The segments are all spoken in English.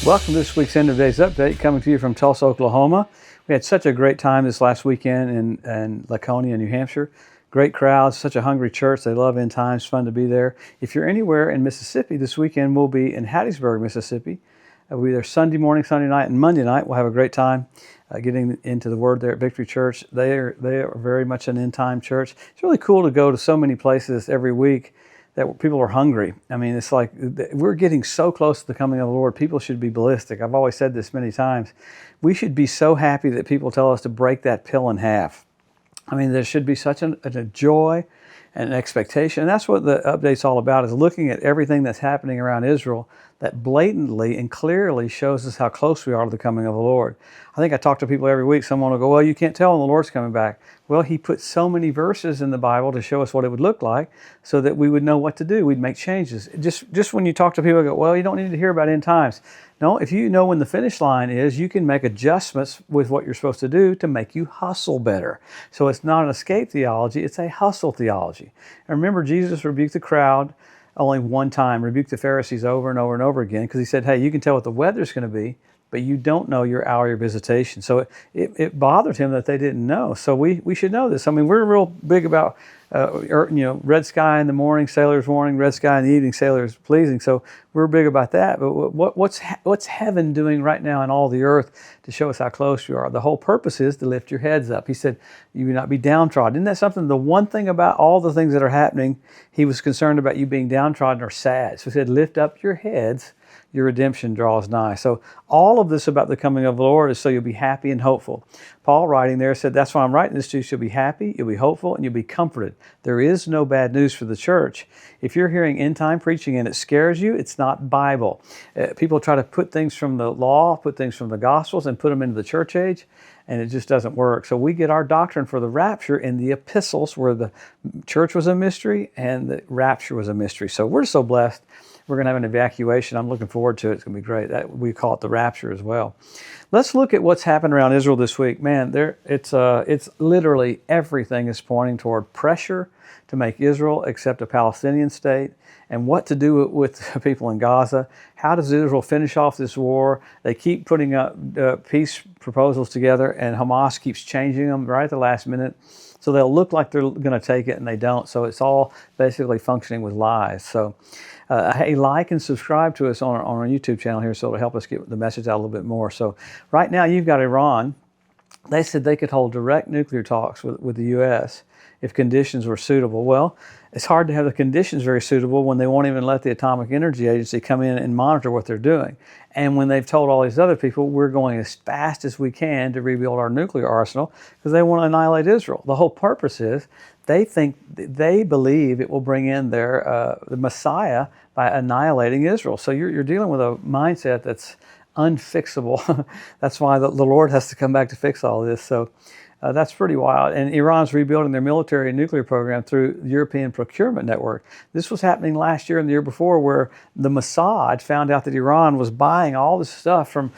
Welcome to this week's End of Days Update, coming to you from Tulsa, Oklahoma. We had such a great time this last weekend in Laconia, New Hampshire. Great crowds, such a hungry church. They love end times, fun to be there. If you're anywhere in Mississippi this weekend, we'll be in Hattiesburg, Mississippi. We'll be there Sunday morning, Sunday night, and Monday night. We'll have a great time getting into the Word there at Victory Church. They are very much an end time church. It's really cool to go to so many places every week that people are hungry. I mean, it's like we're getting so close to the coming of the Lord. People should be ballistic. I've always said this many times. We should be so happy that people tell us to break that pill in half. I mean, there should be such a joy and an expectation. And that's what the update's all about, is looking at everything that's happening around Israel that blatantly and clearly shows us how close we are to the coming of the Lord. I think I talk to people every week. Someone will go, well, you can't tell when the Lord's coming back. Well, he put so many verses in the Bible to show us what it would look like so that we would know what to do. We'd make changes. Just when you talk to people, go, well, you don't need to hear about end times. No, if you know when the finish line is, you can make adjustments with what you're supposed to do to make you hustle better. So it's not an escape theology, it's a hustle theology. And remember, Jesus rebuked the crowd only one time, rebuked the Pharisees over and over and over again, because he said, hey, you can tell what the weather's going to be, but you don't know your hour of visitation. So it bothered him that they didn't know. So we should know this. I mean, we're real big about, red sky in the morning, sailor's warning, red sky in the evening, sailor's pleasing. So we're big about that. But what's heaven doing right now in all the earth to show us how close you are? The whole purpose is to lift your heads up. He said, you will not be downtrodden. Isn't that something? The one thing about all the things that are happening, he was concerned about you being downtrodden or sad. So he said, lift up your heads, your redemption draws nigh. So all of this about the coming of the Lord is so you'll be happy and hopeful. Paul, writing there, said, that's why I'm writing this to you. You'll be happy, you'll be hopeful, and you'll be comforted. There is no bad news for the church. If you're hearing end time preaching and it scares you, it's not Bible. People try to put things from the law, put things from the Gospels, and put them into the church age, and it just doesn't work. So we get our doctrine for the rapture in the epistles, where the church was a mystery and the rapture was a mystery. So we're so blessed. We're going to have an evacuation. I'm looking forward to it. It's going to be great. We call it the rapture as well. Let's look at what's happened around Israel this week. Man, it's literally everything is pointing toward pressure to make Israel accept a Palestinian state, and what to do with people in Gaza. How does Israel finish off this war? They keep putting up peace proposals together, and Hamas keeps changing them right at the last minute. So they'll look like they're going to take it, and they don't. So it's all basically functioning with lies. So hey, like and subscribe to us on our YouTube channel here, so it'll help us get the message out a little bit more. So right now you've got Iran. They said they could hold direct nuclear talks with the U.S. if conditions were suitable. Well, it's hard to have the conditions very suitable when they won't even let the Atomic Energy Agency come in and monitor what they're doing. And when they've told all these other people, we're going as fast as we can to rebuild our nuclear arsenal because they want to annihilate Israel. The whole purpose is they believe it will bring in the Messiah by annihilating Israel. So you're dealing with a mindset that's unfixable. That's why the Lord has to come back to fix all this. So that's pretty wild. And Iran's rebuilding their military and nuclear program through the European procurement network. This was happening last year and the year before, where the Mossad found out that Iran was buying all this stuff from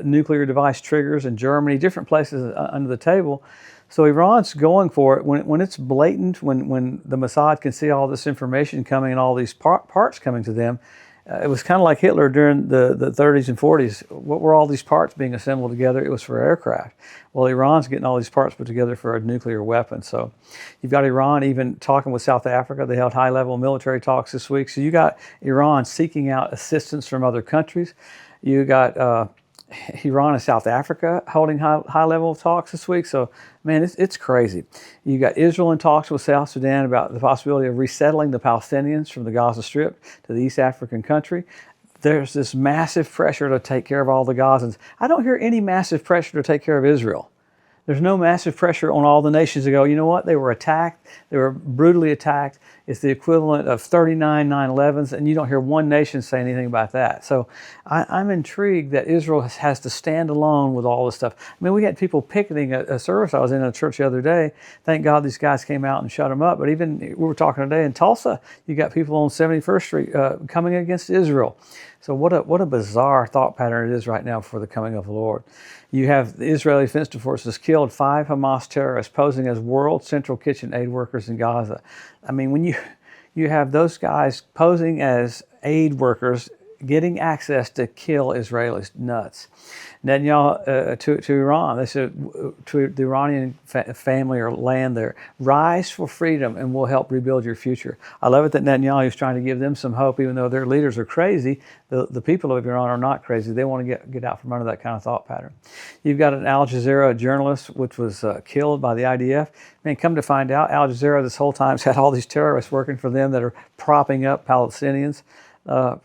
nuclear device triggers in Germany, different places under the table. So Iran's going for it when it's blatant, when the Mossad can see all this information coming and all these parts coming to them. It was kind of like Hitler during the 30s and 40s. What were all these parts being assembled together? It was for aircraft. Well, Iran's getting all these parts put together for a nuclear weapon. So you've got Iran even talking with South Africa. They held high-level military talks this week. So you got Iran seeking out assistance from other countries. You got Iran and South Africa holding high-level talks this week. So, man, it's crazy. You got Israel in talks with South Sudan about the possibility of resettling the Palestinians from the Gaza Strip to the East African country. There's this massive pressure to take care of all the Gazans. I don't hear any massive pressure to take care of Israel. There's no massive pressure on all the nations to go, you know what, they were attacked, they were brutally attacked. It's the equivalent of 39 9/11s, and you don't hear one nation say anything about that. So I'm intrigued that Israel has to stand alone with all this stuff. I mean, we had people picketing a service I was in a church the other day. Thank God these guys came out and shut them up. But even, we were talking today in Tulsa, you got people on 71st Street coming against Israel. So what a bizarre thought pattern it is right now for the coming of the Lord. You have the Israeli Defense Forces killed 5 Hamas terrorists posing as World Central Kitchen aid workers in Gaza. I mean, when you have those guys posing as aid workers getting access to kill Israelis. Nuts. Netanyahu to Iran, they said to the Iranian family or land there, rise for freedom and we'll help rebuild your future. I love it that Netanyahu is trying to give them some hope, even though their leaders are crazy. The people of Iran are not crazy. They want to get out from under that kind of thought pattern. You've got an Al Jazeera journalist, which was killed by the IDF. Man, come to find out, Al Jazeera this whole time has had all these terrorists working for them that are propping up Palestinians.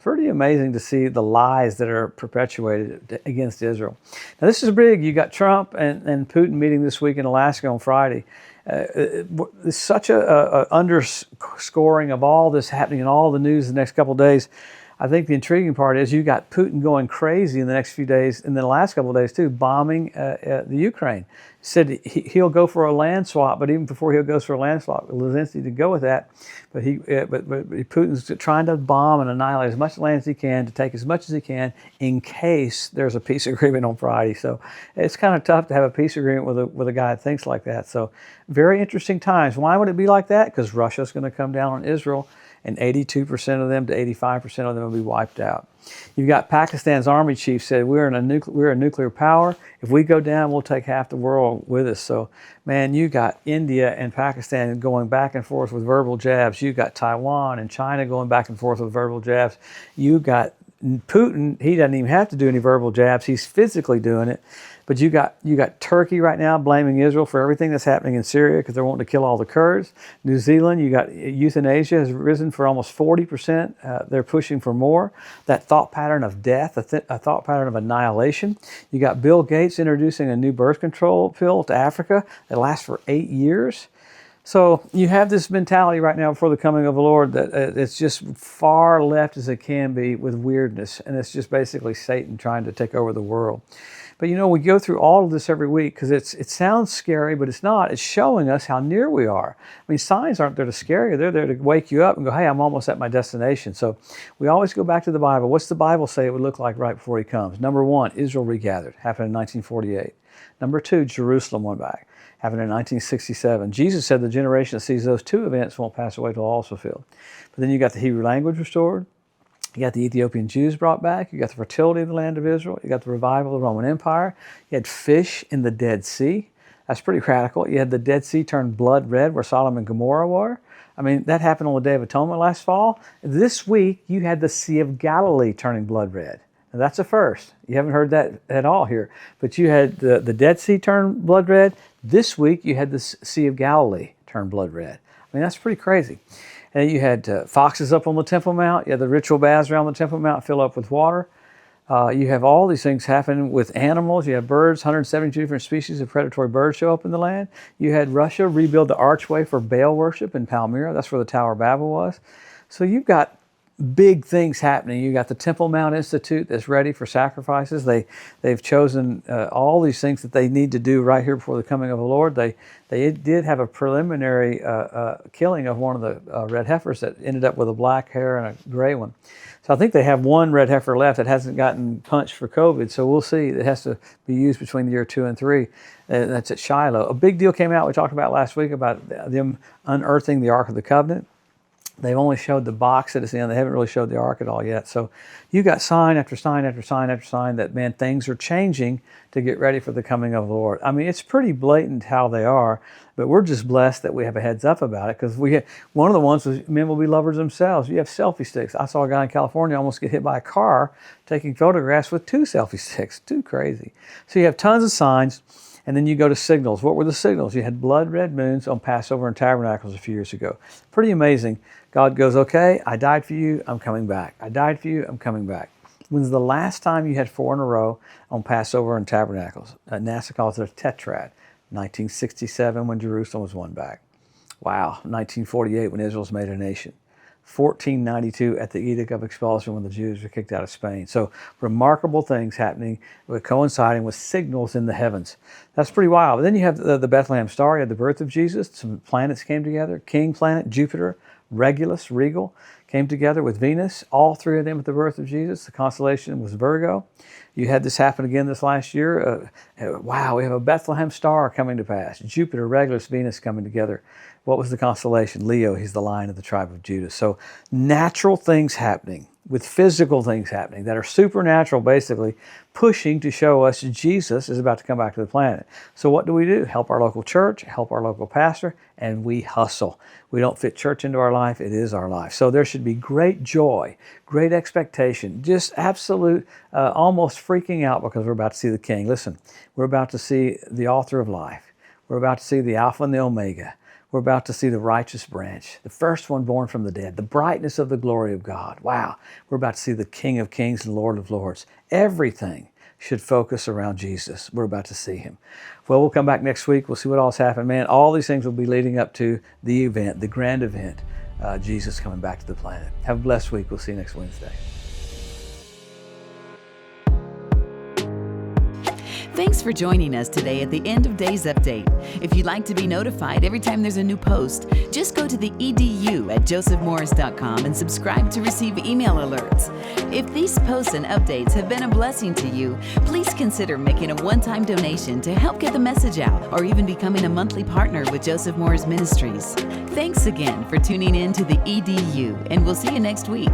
Pretty amazing to see the lies that are perpetuated against Israel. Now, this is big. You got Trump and Putin meeting this week in Alaska on Friday. It's such a underscoring of all this happening in all the news the next couple of days. I think the intriguing part is you got Putin going crazy in the next few days, and then the last couple of days too, bombing the Ukraine. Said he'll go for a land swap, but even before he goes for a land swap, Zelensky to go with that. But Putin's trying to bomb and annihilate as much land as he can, to take as much as he can in case there's a peace agreement on Friday. So it's kind of tough to have a peace agreement with a guy that thinks like that. So very interesting times. Why would it be like that? Because Russia's going to come down on Israel, and 82% of them to 85% of them will be wiped out. You've got Pakistan's army chief said, we're a nuclear power. If we go down, we'll take half the world with us. So, man, you got India and Pakistan going back and forth with verbal jabs. You got Taiwan and China going back and forth with verbal jabs. You got Putin, he doesn't even have to do any verbal jabs. He's physically doing it. But you got Turkey right now blaming Israel for everything that's happening in Syria because they're wanting to kill all the Kurds. New Zealand, you got euthanasia has risen for almost 40%. They're pushing for more. That thought pattern of death, a thought pattern of annihilation. You got Bill Gates introducing a new birth control pill to Africa that lasts for 8 years. So you have this mentality right now before the coming of the Lord that it's just far left as it can be with weirdness, and it's just basically Satan trying to take over the world. But you know, we go through all of this every week because it sounds scary, but it's not. It's showing us how near we are. I mean, signs aren't there to scare you. They're there to wake you up and go, hey, I'm almost at my destination. So we always go back to the Bible. What's the Bible say it would look like right before he comes? Number one, Israel regathered, happened in 1948. Number two, Jerusalem went back, happened in 1967. Jesus said the generation that sees those two events won't pass away till all is fulfilled. But then you got the Hebrew language restored. You got the Ethiopian Jews brought back. You got the fertility of the land of Israel. You got the revival of the Roman Empire. You had fish in the Dead Sea. That's pretty radical. You had the Dead Sea turn blood red where Sodom and Gomorrah were. I mean, that happened on the Day of Atonement last fall. This week, you had the Sea of Galilee turning blood red. Now, that's a first. You haven't heard that at all here. But you had the Dead Sea turn blood red. This week, you had the Sea of Galilee turn blood red. I mean, that's pretty crazy. And you had foxes up on the Temple Mount. You had the ritual baths around the Temple Mount fill up with water. You have all these things happen with animals. You have birds, 172 different species of predatory birds show up in the land. You had Russia rebuild the archway for Baal worship in Palmyra. That's where the Tower of Babel was. So you've got big things happening. You got the Temple Mount Institute that's ready for sacrifices. They've chosen all these things that they need to do right here before the coming of the Lord. They did have a preliminary killing of one of the red heifers that ended up with a black hair and a gray one. So I think they have one red heifer left that hasn't gotten punched for COVID. So we'll see. It has to be used between the year 2 and 3. That's at Shiloh. A big deal came out we talked about last week about them unearthing the Ark of the Covenant. They've only showed the box that it's in. They haven't really showed the ark at all yet. So you got sign after sign after sign after sign that, man, things are changing to get ready for the coming of the Lord. I mean, it's pretty blatant how they are, but we're just blessed that we have a heads up about it because one of the ones was men will be lovers themselves. You have selfie sticks. I saw a guy in California almost get hit by a car taking photographs with 2 selfie sticks. Too crazy. So you have tons of signs. And then you go to signals. What were the signals? You had blood red moons on Passover and Tabernacles a few years ago. Pretty amazing. God goes, okay, I died for you, I'm coming back. I died for you, I'm coming back. When's the last time you had 4 in a row on Passover and Tabernacles? NASA calls it a tetrad. 1967 when Jerusalem was won back. Wow, 1948 when Israel's made a nation. 1492 at the Edict of Expulsion when the Jews were kicked out of Spain. So remarkable things happening, coinciding with signals in the heavens. That's pretty wild. But then you have the Bethlehem star. You had the birth of Jesus. Some planets came together. King planet, Jupiter, Regulus, Regal, came together with Venus. All 3 of them at the birth of Jesus. The constellation was Virgo. You had this happen again this last year. Wow, we have a Bethlehem star coming to pass. Jupiter, Regulus, Venus coming together. What was the constellation? Leo, he's the lion of the tribe of Judah. So natural things happening. with physical things happening that are supernatural, basically pushing to show us Jesus is about to come back to the planet. So what do? Help our local church, help our local pastor, and we hustle. We don't fit church into our life. It is our life. So there should be great joy, great expectation, just absolute, almost freaking out because we're about to see the King. Listen, we're about to see the author of life. We're about to see the Alpha and the Omega. We're about to see the righteous branch, the first one born from the dead, the brightness of the glory of God. Wow. We're about to see the King of Kings and Lord of Lords. Everything should focus around Jesus. We're about to see him. Well, we'll come back next week. We'll see what all's happened. Man, all these things will be leading up to the event, the grand event, Jesus coming back to the planet. Have a blessed week. We'll see you next Wednesday. Thanks for joining us today at the End of Days Update. If you'd like to be notified every time there's a new post, just go to the edu at josephmorris.com and subscribe to receive email alerts. If these posts and updates have been a blessing to you, please consider making a one-time donation to help get the message out, or even becoming a monthly partner with Joseph Morris Ministries. Thanks again for tuning in to the EDU, and we'll see you next week.